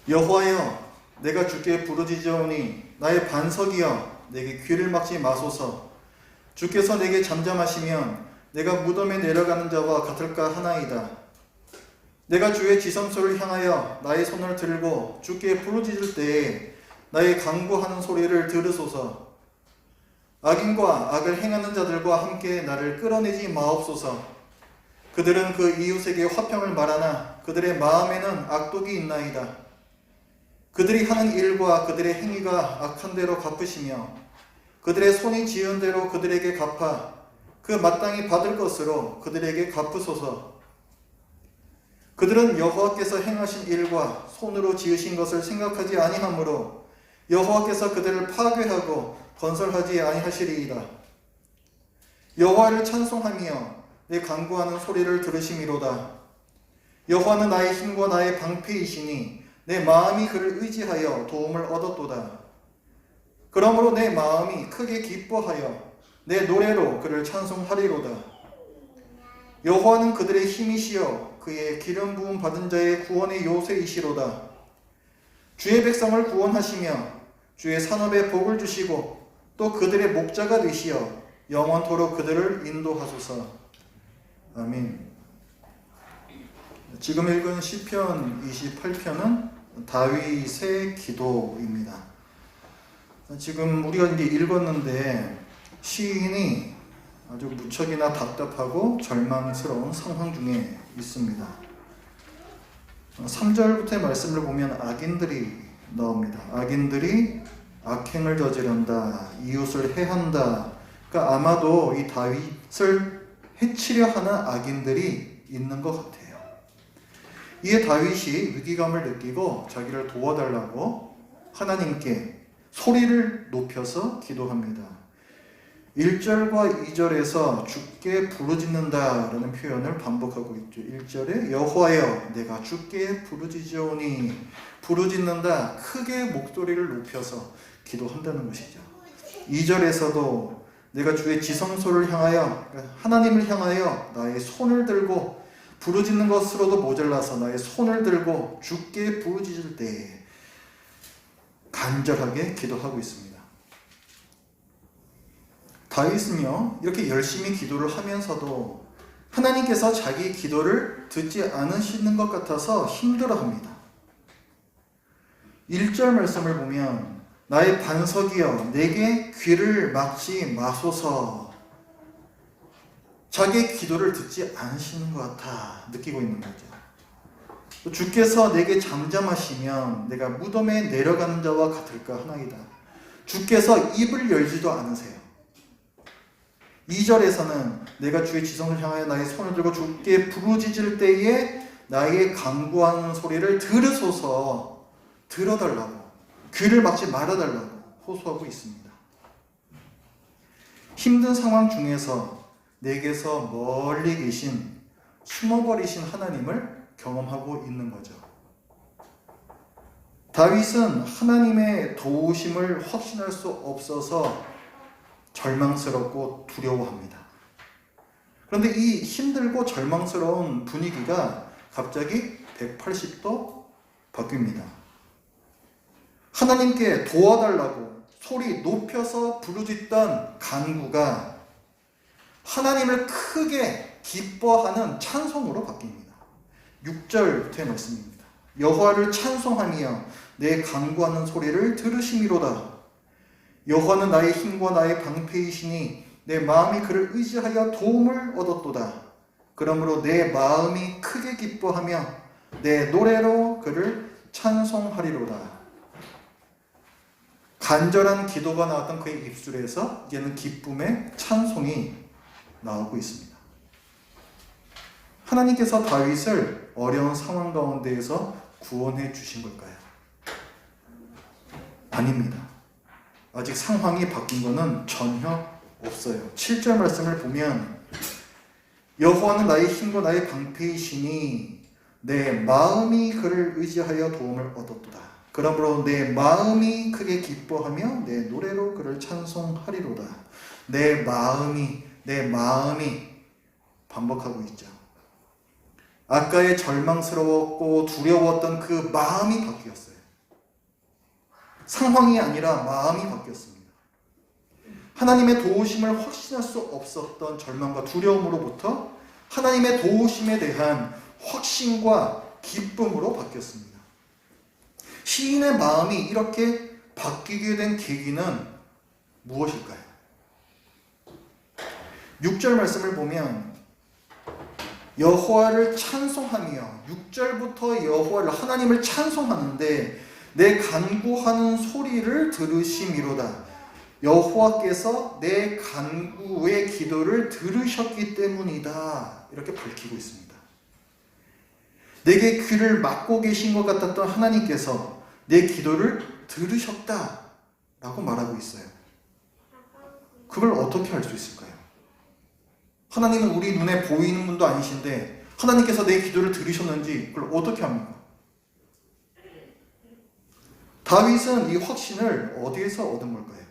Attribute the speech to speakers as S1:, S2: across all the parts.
S1: 여호와여, 내가 주께 부르짖으오니 나의 반석이여, 내게 귀를 막지 마소서. 주께서 내게 잠잠하시면 내가 무덤에 내려가는 자와 같을까 하나이다. 내가 주의 지성소를 향하여 나의 손을 들고 주께 부르짖을 때에 나의 간구하는 소리를 들으소서. 악인과 악을 행하는 자들과 함께 나를 끌어내지 마옵소서. 그들은 그 이웃에게 화평을 말하나 그들의 마음에는 악독이 있나이다. 그들이 하는 일과 그들의 행위가 악한 대로 갚으시며 그들의 손이 지은 대로 그들에게 갚아 그 마땅히 받을 것으로 그들에게 갚으소서. 그들은 여호와께서 행하신 일과 손으로 지으신 것을 생각하지 아니하므로 여호와께서 그들을 파괴하고 건설하지 아니하시리이다. 여호와를 찬송하며 내 간구하는 소리를 들으심이로다. 여호와는 나의 힘과 나의 방패이시니 내 마음이 그를 의지하여 도움을 얻었도다. 그러므로 내 마음이 크게 기뻐하여 내 노래로 그를 찬송하리로다. 여호와는 그들의 힘이시여 그의 기름 부음 받은 자의 구원의 요새이시로다. 주의 백성을 구원하시며 주의 산업에 복을 주시고 또 그들의 목자가 되시어 영원토록 그들을 인도하소서. 아멘. 지금 읽은 시편 28편은 다윗의 기도입니다. 지금 우리가 이제 읽었는데 시인이 아주 무척이나 답답하고 절망스러운 상황 중에 있습니다. 3절부터의 말씀을 보면 악인들이 나옵니다. 악인들이 악행을 저지른다, 이웃을 해한다. 그러니까 아마도 이 다윗을 해치려 하는 악인들이 있는 것 같아요. 이에 다윗이 위기감을 느끼고 자기를 도와달라고 하나님께 소리를 높여서 기도합니다. 1절과 2절에서 주께 부르짖는다 라는 표현을 반복하고 있죠. 1절에 여호와여 내가 주께 부르짖으오니, 부르짖는다, 크게 목소리를 높여서 기도한다는 것이죠. 2절에서도 내가 주의 지성소를 향하여, 하나님을 향하여 나의 손을 들고, 부르짖는 것으로도 모자라서 나의 손을 들고 주께 부르짖을 때 간절하게 기도하고 있습니다. 다윗은요, 이렇게 열심히 기도를 하면서도 하나님께서 자기 기도를 듣지 않으시는 것 같아서 힘들어합니다. 1절 말씀을 보면 나의 반석이여 내게 귀를 막지 마소서. 자기의 기도를 듣지 않으시는 것 같아 느끼고 있는 거죠. 주께서 내게 잠잠하시면 내가 무덤에 내려가는 자와 같을까 하나이다. 주께서 입을 열지도 않으세요. 2절에서는 내가 주의 지성을 향하여 나의 손을 들고 주께 부르짖을 때에 나의 간구하는 소리를 들으소서, 들어달라고, 귀를 막지 말아달라고 호소하고 있습니다. 힘든 상황 중에서 내게서 멀리 계신, 숨어버리신 하나님을 경험하고 있는 거죠. 다윗은 하나님의 도우심을 확신할 수 없어서 절망스럽고 두려워합니다. 그런데 이 힘들고 절망스러운 분위기가 갑자기 180도 바뀝니다. 하나님께 도와달라고 소리 높여서 부르짖던 간구가 하나님을 크게 기뻐하는 찬송으로 바뀝니다. 6절의 말씀입니다. 여호와를 찬송하며 내 간구하는 소리를 들으심이로다. 여호와는 나의 힘과 나의 방패이시니 내 마음이 그를 의지하여 도움을 얻었도다. 그러므로 내 마음이 크게 기뻐하며 내 노래로 그를 찬송하리로다. 간절한 기도가 나왔던 그의 입술에서 이제는 기쁨의 찬송이 나오고 있습니다. 하나님께서 다윗을 어려운 상황 가운데에서 구원해 주신 걸까요? 아닙니다. 아직 상황이 바뀐 것은 전혀 없어요. 7절 말씀을 보면 여호와는 나의 힘과 나의 방패이시니 내 마음이 그를 의지하여 도움을 얻었도다. 그러므로 내 마음이 크게 기뻐하며 내 노래로 그를 찬송하리로다. 내 마음이 반복하고 있죠. 아까의 절망스러웠고 두려웠던 그 마음이 바뀌었어요. 상황이 아니라 마음이 바뀌었습니다. 하나님의 도우심을 확신할 수 없었던 절망과 두려움으로부터 하나님의 도우심에 대한 확신과 기쁨으로 바뀌었습니다. 시인의 마음이 이렇게 바뀌게 된 계기는 무엇일까요? 6절 말씀을 보면 여호와를 찬송하며 6절부터 여호와를 하나님을 찬송하는데 내 간구하는 소리를 들으심이로다. 여호와께서 내 간구의 기도를 들으셨기 때문이다. 이렇게 밝히고 있습니다. 내게 귀를 막고 계신 것 같았던 하나님께서 내 기도를 들으셨다 라고 말하고 있어요. 그걸 어떻게 할 수 있을까요? 하나님은 우리 눈에 보이는 분도 아니신데 하나님께서 내 기도를 들으셨는지 그걸 어떻게 합니까? 다윗은 이 확신을 어디에서 얻은 걸까요?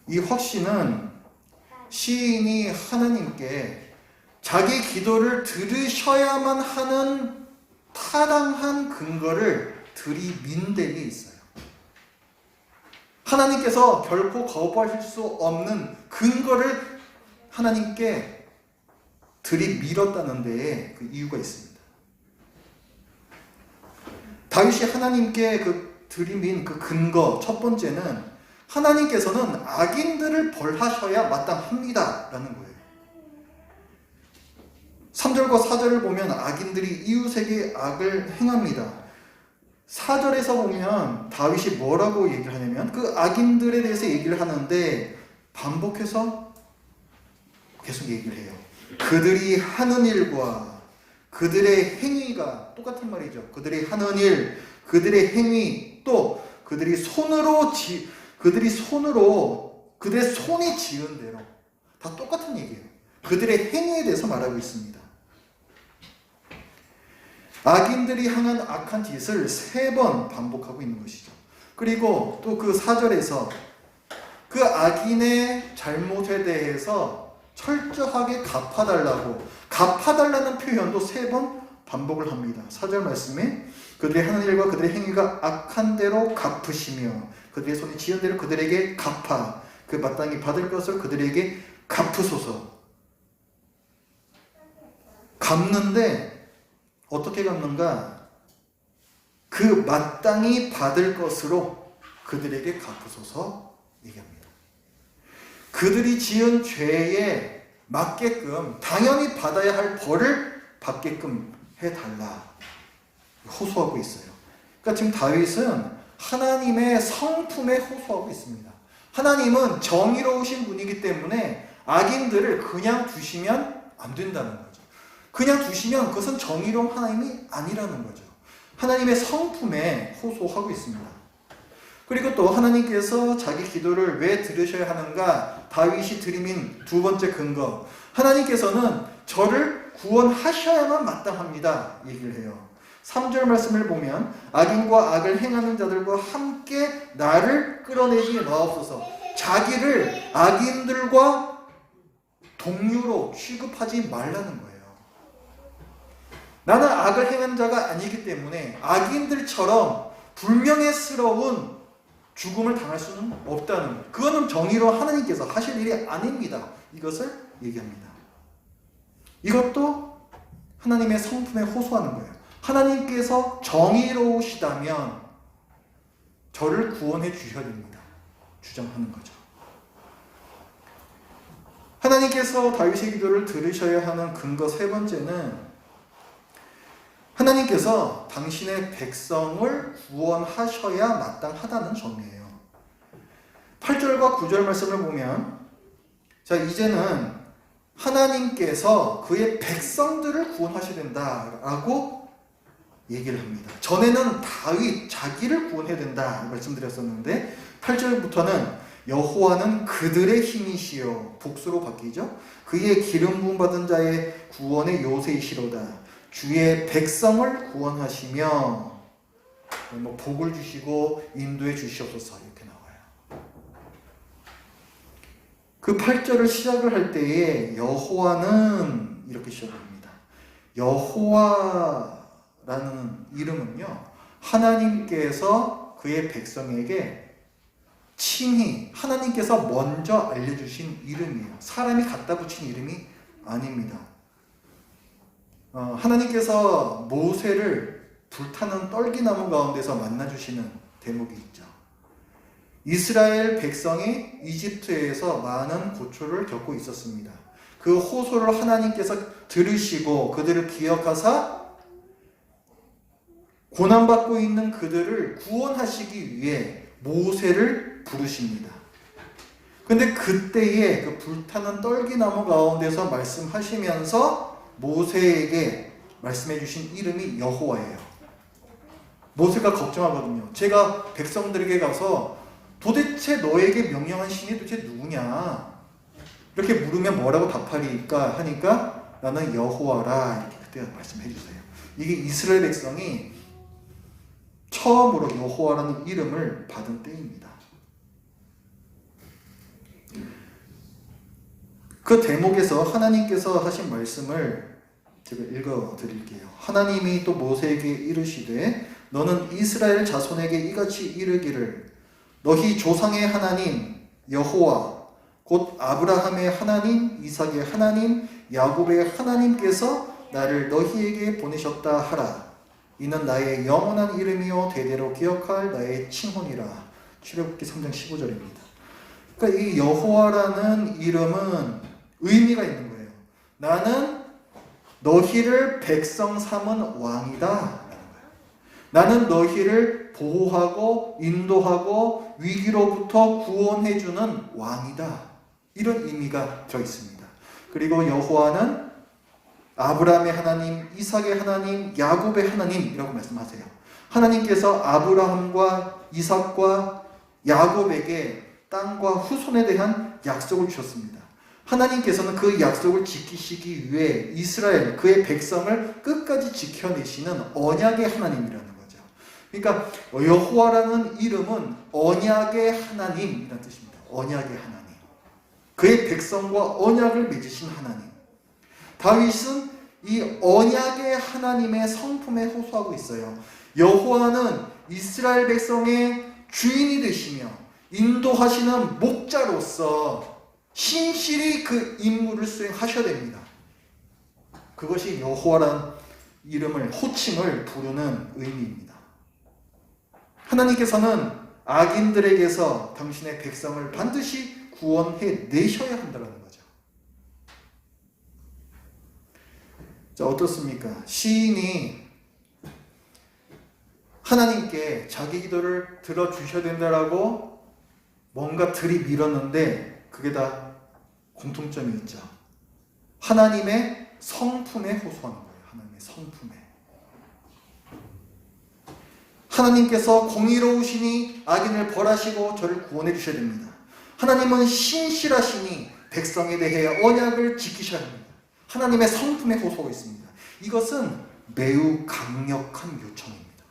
S1: 이 확신은 시인이 하나님께 자기 기도를 들으셔야만 하는 타당한 근거를 들이민 데 있어요. 하나님께서 결코 거부하실 수 없는 근거를 하나님께 들이밀었다는 데에 그 이유가 있습니다. 다윗이 하나님께 들이민 그 근거 첫 번째는 하나님께서는 악인들을 벌하셔야 마땅합니다 라는 거예요. 3절과 4절을 보면 악인들이 이웃에게 악을 행합니다. 4절에서 보면 다윗이 뭐라고 얘기를 하냐면 그 악인들에 대해서 얘기를 하는데 반복해서 계속 얘기를 해요. 그들이 하는 일과 그들의 행위가 똑같은 말이죠. 그들이 하는 일, 그들의 행위, 또 그들의 손이 지은 대로 다 똑같은 얘기예요. 그들의 행위에 대해서 말하고 있습니다. 악인들이 향한 악한 짓을 3번 반복하고 있는 것이죠. 그리고 또 그 4절에서 그 악인의 잘못에 대해서 철저하게 갚아달라는 표현도 3번 반복을 합니다. 4절 말씀에 그들의 하는 일과 그들의 행위가 악한 대로 갚으시며 그들의 손이 지은 대로 그들에게 갚아 그 마땅히 받을 것을 그들에게 갚으소서. 갚는데 어떻게 갚는가? 그 마땅히 받을 것으로 그들에게 갚으소서 얘기합니다. 그들이 지은 죄에 맞게끔 당연히 받아야 할 벌을 받게끔 해달라 호소하고 있어요. 그러니까 지금 다윗은 하나님의 성품에 호소하고 있습니다. 하나님은 정의로우신 분이기 때문에 악인들을 그냥 두시면 안 된다는 거죠. 그냥 두시면 그것은 정의로운 하나님이 아니라는 거죠. 하나님의 성품에 호소하고 있습니다. 그리고 또 하나님께서 자기 기도를 왜 들으셔야 하는가? 다윗이 들이민 두 번째 근거. 하나님께서는 저를 구원하셔야만 마땅합니다. 얘기를 해요. 3절 말씀을 보면 악인과 악을 행하는 자들과 함께 나를 끌어내지 마옵소서. 자기를 악인들과 동료로 취급하지 말라는 거예요. 나는 악을 행한 자가 아니기 때문에 악인들처럼 불명예스러운 죽음을 당할 수는 없다는 거예요. 그거는 정의로 하나님께서 하실 일이 아닙니다. 이것을 얘기합니다. 이것도 하나님의 성품에 호소하는 거예요. 하나님께서 정의로우시다면 저를 구원해 주셔야 됩니다. 주장하는 거죠. 하나님께서 다윗의 기도를 들으셔야 하는 근거 3번째는 하나님께서 당신의 백성을 구원하셔야 마땅하다는 점이에요. 8절과 9절 말씀을 보면 자 이제는 하나님께서 그의 백성들을 구원하셔야 된다라고 얘기를 합니다. 전에는 다윗 자기를 구원해야 된다 말씀드렸었는데 8절부터는 여호와는 그들의 힘이시요 복수로 바뀌죠. 그의 기름 부음 받은 자의 구원의 요새이시로다. 주의 백성을 구원하시며 복을 주시고 인도해 주시옵소서 이렇게 나와요. 그 8절을 시작을 할 때에 여호와는 이렇게 시작합니다. 여호와라는 이름은요 하나님께서 그의 백성에게 친히 하나님께서 먼저 알려주신 이름이에요. 사람이 갖다 붙인 이름이 아닙니다. 하나님께서 모세를 불타는 떨기나무 가운데서 만나주시는 대목이 있죠. 이스라엘 백성이 이집트에서 많은 고초를 겪고 있었습니다. 그 호소를 하나님께서 들으시고 그들을 기억하사 고난받고 있는 그들을 구원하시기 위해 모세를 부르십니다. 근데 그때에 그 불타는 떨기나무 가운데서 말씀하시면서 모세에게 말씀해 주신 이름이 여호와예요. 모세가 걱정하거든요. 제가 백성들에게 가서 도대체 너에게 명령한 신이 도대체 누구냐? 이렇게 물으면 뭐라고 답하리까 하니까 나는 여호와라 이렇게 그때 말씀해 주세요. 이게 이스라엘 백성이 처음으로 여호와라는 이름을 받은 때입니다. 그 대목에서 하나님께서 하신 말씀을 제가 읽어 드릴게요. 하나님이 또 모세에게 이르시되 너는 이스라엘 자손에게 이같이 이르기를 너희 조상의 하나님 여호와 곧 아브라함의 하나님 이삭의 하나님 야곱의 하나님께서 나를 너희에게 보내셨다 하라. 이는 나의 영원한 이름이요 대대로 기억할 나의 칭호니라. 출애굽기 3장 15절입니다. 그러니까 이 여호와라는 이름은 의미가 있는 거예요. 나는 너희를 백성 삼은 왕이다 라는 거예요. 나는 너희를 보호하고 인도하고 위기로부터 구원해주는 왕이다. 이런 의미가 져 있습니다. 그리고 여호와는 아브라함의 하나님, 이삭의 하나님, 야곱의 하나님이라고 말씀하세요. 하나님께서 아브라함과 이삭과 야곱에게 땅과 후손에 대한 약속을 주셨습니다. 하나님께서는 그 약속을 지키시기 위해 이스라엘, 그의 백성을 끝까지 지켜내시는 언약의 하나님이라는 거죠. 그러니까 여호와라는 이름은 언약의 하나님이라는 뜻입니다. 언약의 하나님. 그의 백성과 언약을 맺으신 하나님. 다윗은 이 언약의 하나님의 성품에 호소하고 있어요. 여호와는 이스라엘 백성의 주인이 되시며 인도하시는 목자로서 신실히 그 임무를 수행하셔야 됩니다. 그것이 여호와라는 이름을 호칭을 부르는 의미입니다. 하나님께서는 악인들에게서 당신의 백성을 반드시 구원해 내셔야 한다는 거죠. 자, 어떻습니까? 시인이 하나님께 자기 기도를 들어주셔야 된다라고 뭔가 들이밀었는데 그게 다 공통점이 있죠. 하나님의 성품에 호소하는 거예요. 하나님의 성품에. 하나님께서 공의로우시니 악인을 벌하시고 저를 구원해 주셔야 됩니다. 하나님은 신실하시니 백성에 대해 언약을 지키셔야 합니다. 하나님의 성품에 호소하고 있습니다. 이것은 매우 강력한 요청입니다.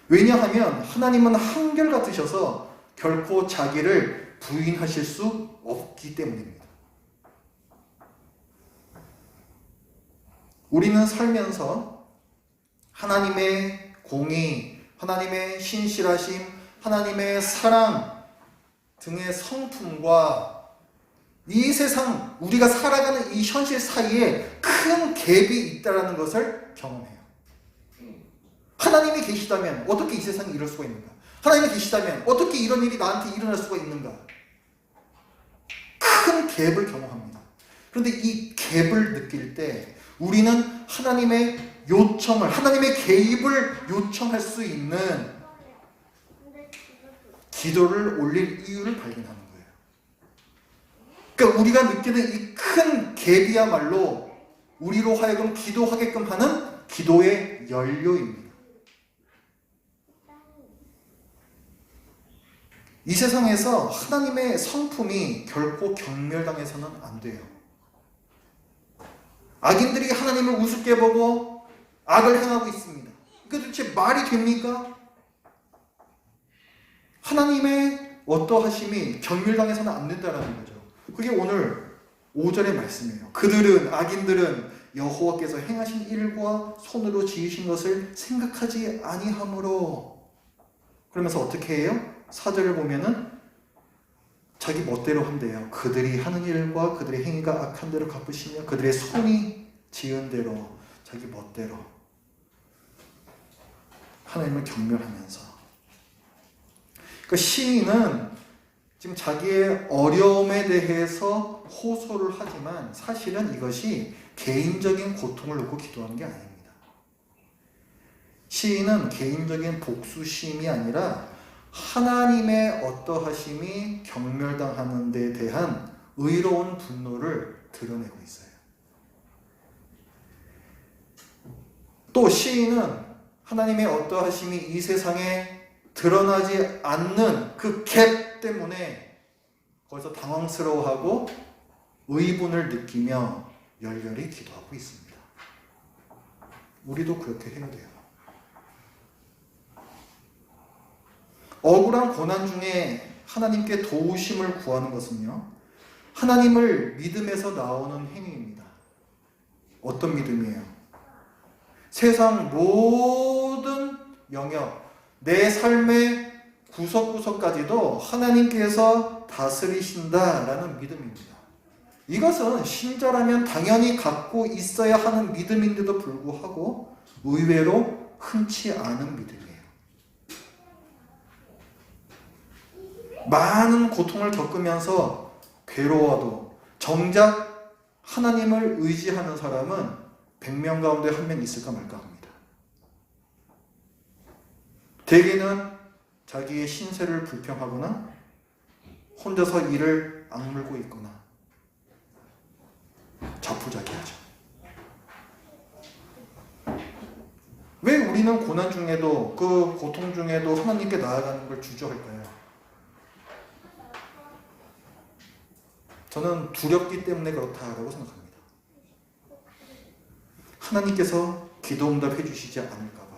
S1: 왜냐하면 하나님은 한결같으셔서 결코 자기를 부인하실 수 없기 때문입니다. 우리는 살면서 하나님의 공의, 하나님의 신실하심, 하나님의 사랑 등의 성품과 이 세상 우리가 살아가는 이 현실 사이에 큰 갭이 있다는 것을 경험해요. 하나님이 계시다면 어떻게 이 세상이 이럴 수가 있는가? 하나님이 계시다면 어떻게 이런 일이 나한테 일어날 수가 있는가? 큰 갭을 경험합니다. 그런데 이 갭을 느낄 때 우리는 하나님의 요청을, 하나님의 개입을 요청할 수 있는 기도를 올릴 이유를 발견하는 거예요. 그러니까 우리가 느끼는 이 큰 갭이야말로 우리로 하여금 기도하게끔 하는 기도의 연료입니다. 이 세상에서 하나님의 성품이 결코 경멸당해서는 안 돼요. 악인들이 하나님을 우습게 보고 악을 행하고 있습니다. 그게 도대체 말이 됩니까? 하나님의 어떠하심이 경멸당해서는 안 된다는 거죠. 그게 오늘 5절의 말씀이에요. 그들은, 악인들은 여호와께서 행하신 일과 손으로 지으신 것을 생각하지 아니하므로. 그러면서 어떻게 해요? 4절을 보면은 자기 멋대로 한대요. 그들이 하는 일과 그들의 행위가 악한 대로 갚으시며 그들의 손이 지은 대로 자기 멋대로 하나님을 경멸하면서. 그 시인은 지금 자기의 어려움에 대해서 호소를 하지만 사실은 이것이 개인적인 고통을 놓고 기도하는 게 아닙니다. 시인은 개인적인 복수심이 아니라 하나님의 어떠하심이 경멸당하는 데 대한 의로운 분노를 드러내고 있어요. 또 시인은 하나님의 어떠하심이 이 세상에 드러나지 않는 그 갭 때문에 거기서 당황스러워하고 의분을 느끼며 열렬히 기도하고 있습니다. 우리도 그렇게 해야 돼요. 억울한 고난 중에 하나님께 도우심을 구하는 것은요, 하나님을 믿음에서 나오는 행위입니다. 어떤 믿음이에요? 세상 모든 영역, 내 삶의 구석구석까지도 하나님께서 다스리신다라는 믿음입니다. 이것은 신자라면 당연히 갖고 있어야 하는 믿음인데도 불구하고 의외로 흔치 않은 믿음이에요. 많은 고통을 겪으면서 괴로워도 정작 하나님을 의지하는 사람은 100명 가운데 한 명 있을까 말까 합니다. 대개는 자기의 신세를 불평하거나 혼자서 이를 악물고 있거나 자포자기하죠. 왜 우리는 고난 중에도 그 고통 중에도 하나님께 나아가는 걸 주저할까요? 저는 두렵기 때문에 그렇다라고 생각합니다. 하나님께서 기도 응답해 주시지 않을까 봐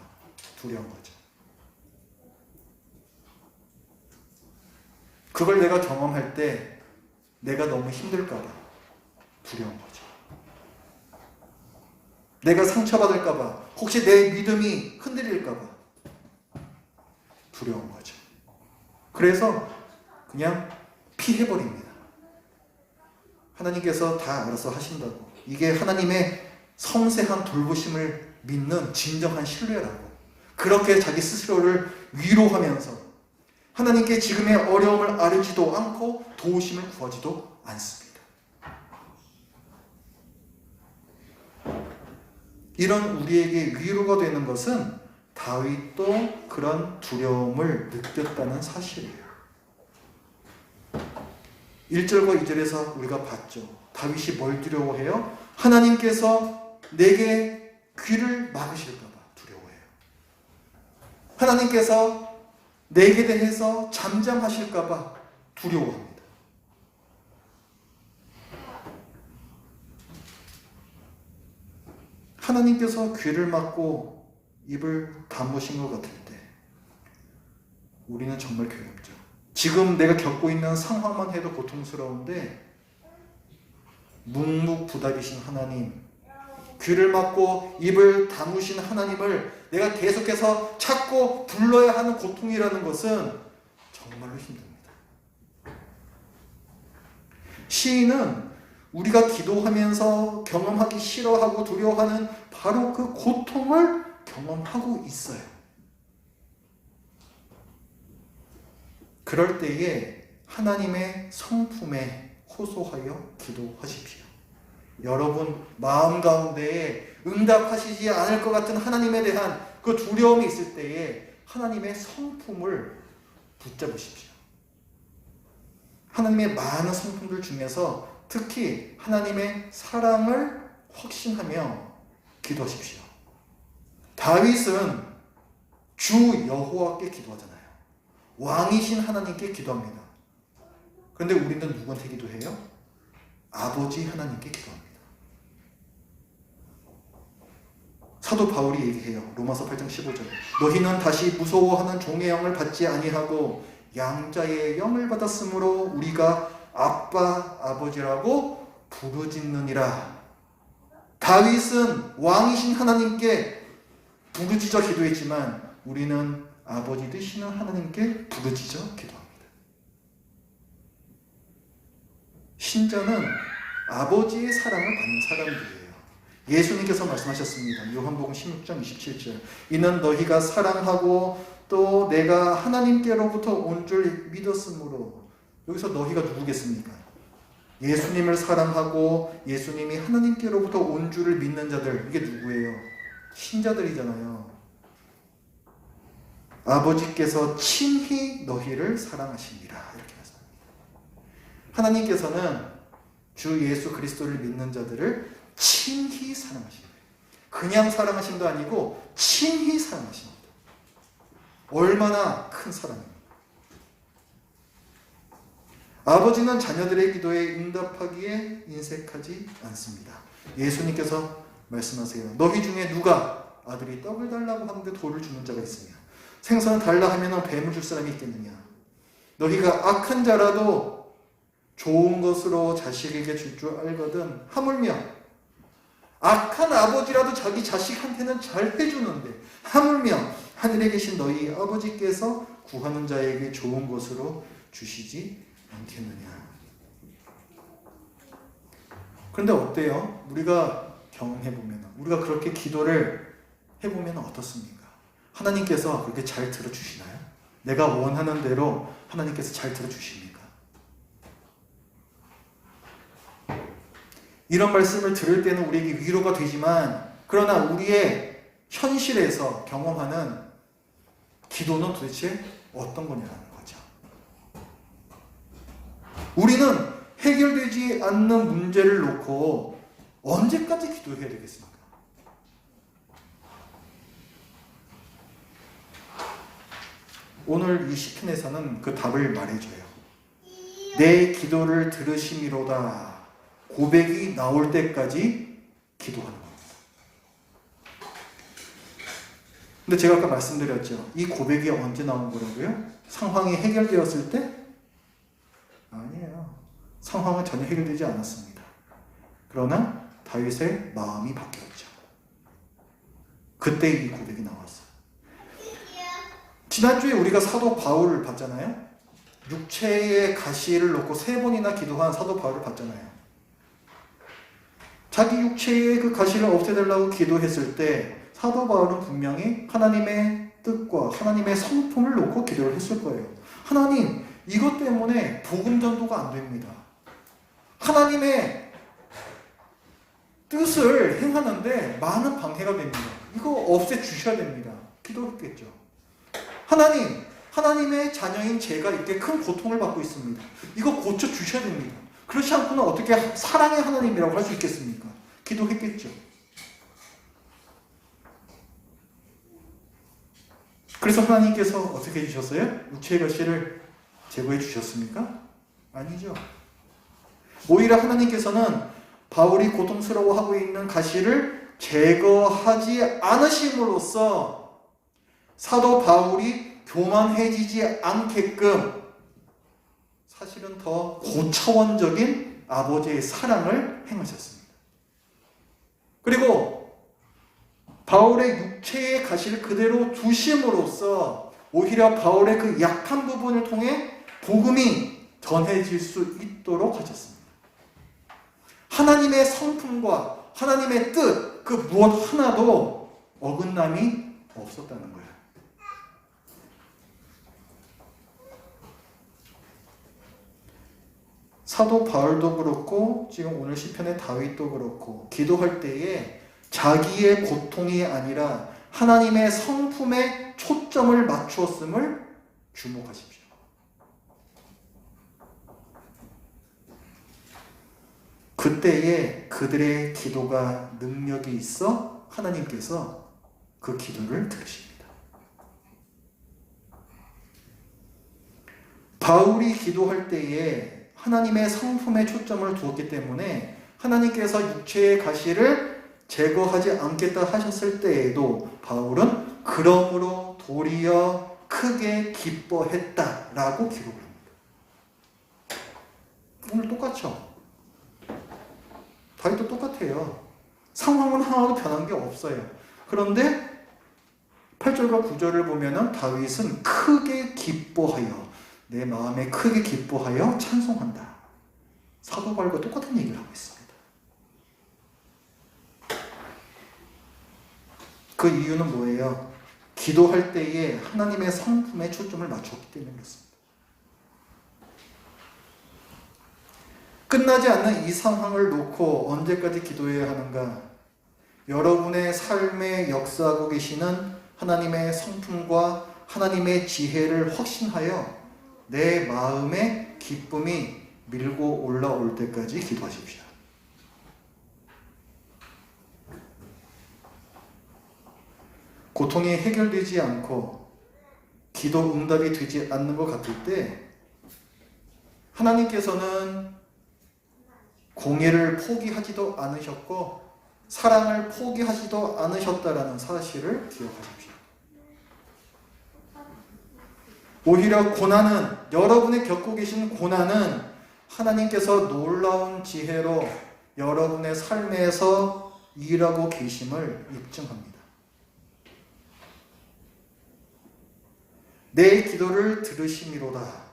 S1: 두려운 거죠. 그걸 내가 경험할 때 내가 너무 힘들까 봐 두려운 거죠. 내가 상처받을까 봐, 혹시 내 믿음이 흔들릴까 봐 두려운 거죠. 그래서 그냥 피해버립니다. 하나님께서 다 알아서 하신다고. 이게 하나님의 섬세한 돌보심을 믿는 진정한 신뢰라고. 그렇게 자기 스스로를 위로하면서 하나님께 지금의 어려움을 앓지도 않고 도우심을 구하지도 않습니다. 이런 우리에게 위로가 되는 것은 다윗도 그런 두려움을 느꼈다는 사실이에요. 1절과 2절에서 우리가 봤죠. 다윗이 뭘 두려워해요? 하나님께서 내게 귀를 막으실까 봐 두려워해요. 하나님께서 내게 대해서 잠잠하실까 봐 두려워합니다. 하나님께서 귀를 막고 입을 다무신 것 같을 때 우리는 정말 괴롭죠. 지금 내가 겪고 있는 상황만 해도 고통스러운데 묵묵부답이신 하나님, 귀를 막고 입을 다무신 하나님을 내가 계속해서 찾고 불러야 하는 고통이라는 것은 정말로 힘듭니다. 시인은 우리가 기도하면서 경험하기 싫어하고 두려워하는 바로 그 고통을 경험하고 있어요. 그럴 때에 하나님의 성품에 호소하여 기도하십시오. 여러분 마음 가운데에 응답하시지 않을 것 같은 하나님에 대한 그 두려움이 있을 때에 하나님의 성품을 붙잡으십시오. 하나님의 많은 성품들 중에서 특히 하나님의 사랑을 확신하며 기도하십시오. 다윗은 주 여호와께 기도하잖아요. 왕이신 하나님께 기도합니다. 그런데 우리는 누구한테 기도해요? 아버지 하나님께 기도합니다. 사도 바울이 얘기해요. 로마서 8장 15절. 너희는 다시 무서워하는 종의 영을 받지 아니하고 양자의 영을 받았으므로 우리가 아빠 아버지라고 부르짖느니라. 다윗은 왕이신 하나님께 부르짖어 기도했지만 우리는 아버지 되시는 하나님께 부르짖어 기도합니다. 신자는 아버지의 사랑을 받는 사람들이에요. 예수님께서 말씀하셨습니다. 요한복음 16장 27절. 이는 너희가 사랑하고 또 내가 하나님께로부터 온 줄 믿었으므로. 여기서 너희가 누구겠습니까? 예수님을 사랑하고 예수님이 하나님께로부터 온 줄을 믿는 자들. 이게 누구예요? 신자들이잖아요. 아버지께서 친히 너희를 사랑하시니라. 이렇게 말씀합니다. 하나님께서는 주 예수 그리스도를 믿는 자들을 친히 사랑하십니다. 그냥 사랑하심도 아니고 친히 사랑하십니다. 얼마나 큰 사랑입니까? 아버지는 자녀들의 기도에 응답하기에 인색하지 않습니다. 예수님께서 말씀하세요. 너희 중에 누가 아들이 떡을 달라고 하는데 돌을 주는 자가 있으냐? 생선을 달라 하면 뱀을 줄 사람이 있겠느냐? 너희가 악한 자라도 좋은 것으로 자식에게 줄 줄 알거든. 하물며 악한 아버지라도 자기 자식한테는 잘 해주는데 하물며 하늘에 계신 너희 아버지께서 구하는 자에게 좋은 것으로 주시지 않겠느냐. 그런데 어때요? 우리가 경험해보면, 우리가 그렇게 기도를 해보면 어떻습니까? 하나님께서 그렇게 잘 들어주시나요? 내가 원하는 대로 하나님께서 잘 들어주십니까? 이런 말씀을 들을 때는 우리에게 위로가 되지만, 그러나 우리의 현실에서 경험하는 기도는 도대체 어떤 거냐는 거죠. 우리는 해결되지 않는 문제를 놓고 언제까지 기도해야 되겠습니까? 오늘 이 시편에서는 그 답을 말해줘요. 내 기도를 들으심이로다. 고백이 나올 때까지 기도하는 겁니다. 근데 제가 아까 말씀드렸죠. 이 고백이 언제 나온 거라고요? 상황이 해결되었을 때? 아니에요. 상황은 전혀 해결되지 않았습니다. 그러나 다윗의 마음이 바뀌었죠. 그때 이 고백이 나왔어요. 지난주에 우리가 사도 바울을 봤잖아요. 육체의 가시를 놓고 3번이나 기도한 사도 바울을 봤잖아요. 자기 육체의 그 가시를 없애달라고 기도했을 때 사도 바울은 분명히 하나님의 뜻과 하나님의 성품을 놓고 기도를 했을 거예요. 하나님, 이것 때문에 복음 전도가 안 됩니다. 하나님의 뜻을 행하는데 많은 방해가 됩니다. 이거 없애주셔야 됩니다. 기도했겠죠. 하나님, 하나님의 자녀인 제가 이렇게 큰 고통을 받고 있습니다. 이거 고쳐주셔야 됩니다. 그렇지 않고는 어떻게 사랑의 하나님이라고 할 수 있겠습니까? 기도했겠죠. 그래서 하나님께서 어떻게 해주셨어요? 육체의 가시를 제거해 주셨습니까? 아니죠. 오히려 하나님께서는 바울이 고통스러워하고 있는 가시를 제거하지 않으심으로써 사도 바울이 교만해지지 않게끔 사실은 더 고차원적인 아버지의 사랑을 행하셨습니다. 그리고 바울의 육체의 가시를 그대로 두심으로써 오히려 바울의 그 약한 부분을 통해 복음이 전해질 수 있도록 하셨습니다. 하나님의 성품과 하나님의 뜻, 그 무엇 하나도 어긋남이 없었다는 거예요. 사도 바울도 그렇고 지금 오늘 시편의 다윗도 그렇고 기도할 때에 자기의 고통이 아니라 하나님의 성품에 초점을 맞추었음을 주목하십시오. 그때에 그들의 기도가 능력이 있어 하나님께서 그 기도를 들으십니다. 바울이 기도할 때에 하나님의 성품에 초점을 두었기 때문에 하나님께서 육체의 가시를 제거하지 않겠다 하셨을 때에도 바울은 그러므로 도리어 크게 기뻐했다라고 기록을 합니다. 오늘 똑같죠? 다윗도 똑같아요. 상황은 하나도 변한 게 없어요. 그런데 8절과 9절을 보면은 다윗은 크게 기뻐하여, 내 마음에 크게 기뻐하여 찬송한다. 사도 바울과 똑같은 얘기를 하고 있습니다. 그 이유는 뭐예요? 기도할 때에 하나님의 성품에 초점을 맞췄기 때문에 그렇습니다. 끝나지 않는 이 상황을 놓고 언제까지 기도해야 하는가? 여러분의 삶에 역사하고 계시는 하나님의 성품과 하나님의 지혜를 확신하여 내 마음에 기쁨이 밀고 올라올 때까지 기도하십시오. 고통이 해결되지 않고 기도 응답이 되지 않는 것 같을 때 하나님께서는 공의를 포기하지도 않으셨고 사랑을 포기하지도 않으셨다라는 사실을 기억하십시오. 오히려 고난은, 여러분이 겪고 계신 고난은 하나님께서 놀라운 지혜로 여러분의 삶에서 일하고 계심을 입증합니다. 내 기도를 들으심이로다.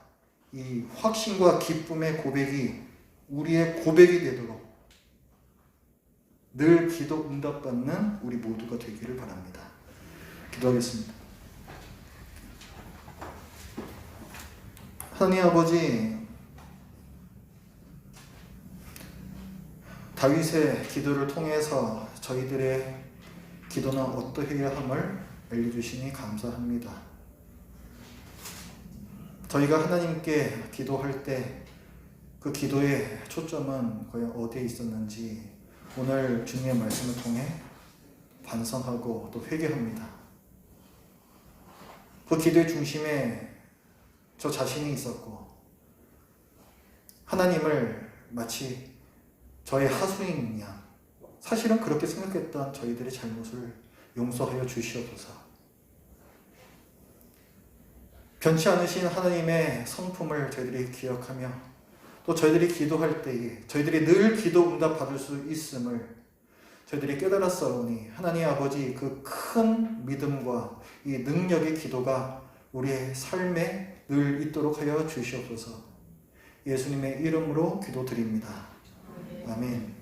S1: 이 확신과 기쁨의 고백이 우리의 고백이 되도록 늘 기도 응답받는 우리 모두가 되기를 바랍니다. 기도하겠습니다. 하나님 아버지, 다윗의 기도를 통해서 저희들의 기도는 어떠해야 함을 알려주시니 감사합니다. 저희가 하나님께 기도할 때 그 기도의 초점은 과연 어디에 있었는지 오늘 주님의 말씀을 통해 반성하고 또 회개합니다. 그 기도의 중심에 저 자신이 있었고 하나님을 마치 저의 하수인 양, 사실은 그렇게 생각했던 저희들의 잘못을 용서하여 주시옵소서. 변치 않으신 하나님의 성품을 저희들이 기억하며 또 저희들이 기도할 때에 저희들이 늘 기도 응답 받을 수 있음을 저희들이 깨달았사오니 하나님 아버지 그 큰 믿음과 이 능력의 기도가 우리의 삶에 늘 있도록 하여 주시옵소서. 예수님의 이름으로 기도드립니다. 아멘.